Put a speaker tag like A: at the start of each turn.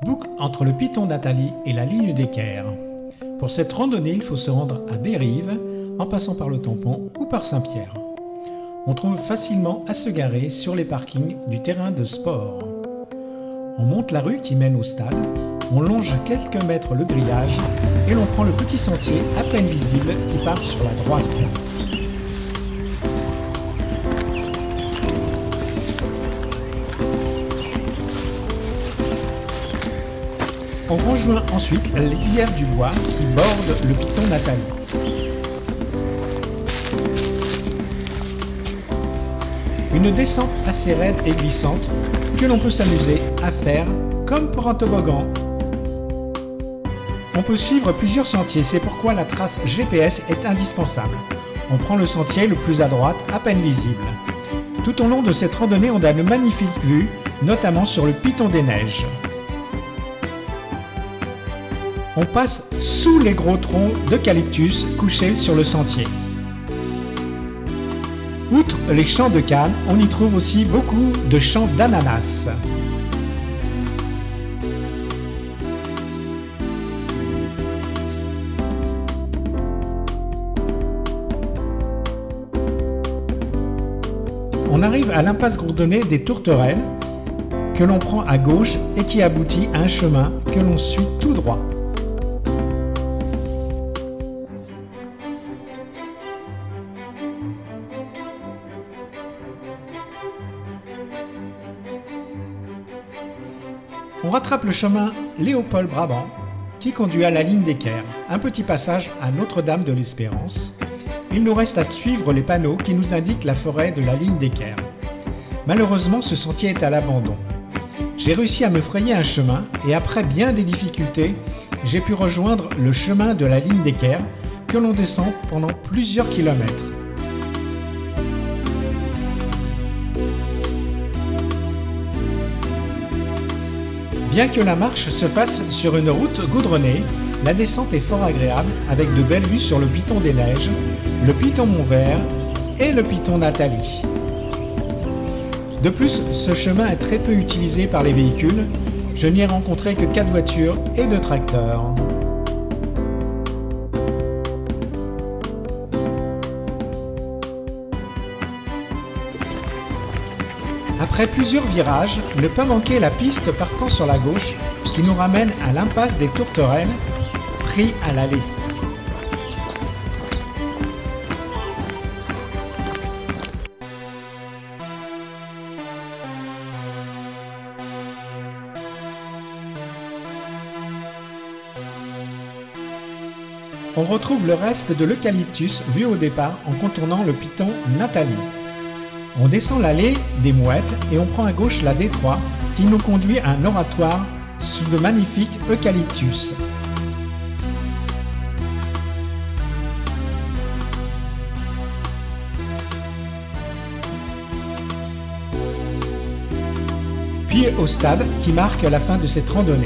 A: Boucle entre le piton Nathalie et la ligne d'équerre. Pour cette randonnée, il faut se rendre à Bérive, en passant par le Tampon ou par Saint-Pierre. On trouve facilement à se garer sur les parkings du terrain de sport. On monte la rue qui mène au stade, on longe quelques mètres le grillage et l'on prend le petit sentier à peine visible qui part sur la droite. On rejoint ensuite les lisières du bois qui bordent le piton Nathalie. Une descente assez raide et glissante que l'on peut s'amuser à faire comme pour un toboggan. On peut suivre plusieurs sentiers, c'est pourquoi la trace GPS est indispensable. On prend le sentier le plus à droite, à peine visible. Tout au long de cette randonnée, on a de magnifiques vues, notamment sur le piton des neiges. On passe sous les gros troncs d'eucalyptus couchés sur le sentier. Outre les champs de canne, on y trouve aussi beaucoup de champs d'ananas. On arrive à l'impasse gourdonnée des Tourterelles, que l'on prend à gauche et qui aboutit à un chemin que l'on suit tout droit. On rattrape le chemin Léopold-Brabant qui conduit à la ligne d'équerre, un petit passage à Notre-Dame de l'Espérance. Il nous reste à suivre les panneaux qui nous indiquent la forêt de la ligne d'équerre. Malheureusement, ce sentier est à l'abandon. J'ai réussi à me frayer un chemin et après bien des difficultés, j'ai pu rejoindre le chemin de la ligne d'équerre que l'on descend pendant plusieurs kilomètres. Bien que la marche se fasse sur une route goudronnée, la descente est fort agréable avec de belles vues sur le piton des Neiges, le piton Montvert et le piton Nathalie. De plus, ce chemin est très peu utilisé par les véhicules. Je n'y ai rencontré que 4 voitures et 2 tracteurs. Après plusieurs virages, ne pas manquer la piste partant sur la gauche qui nous ramène à l'impasse des Tourterelles, pris à l'allée. On retrouve le reste de l'eucalyptus vu au départ en contournant le piton Nathalie. On descend l'allée des Mouettes et on prend à gauche la D3 qui nous conduit à un oratoire sous de magnifiques eucalyptus. Puis au stade qui marque la fin de cette randonnée.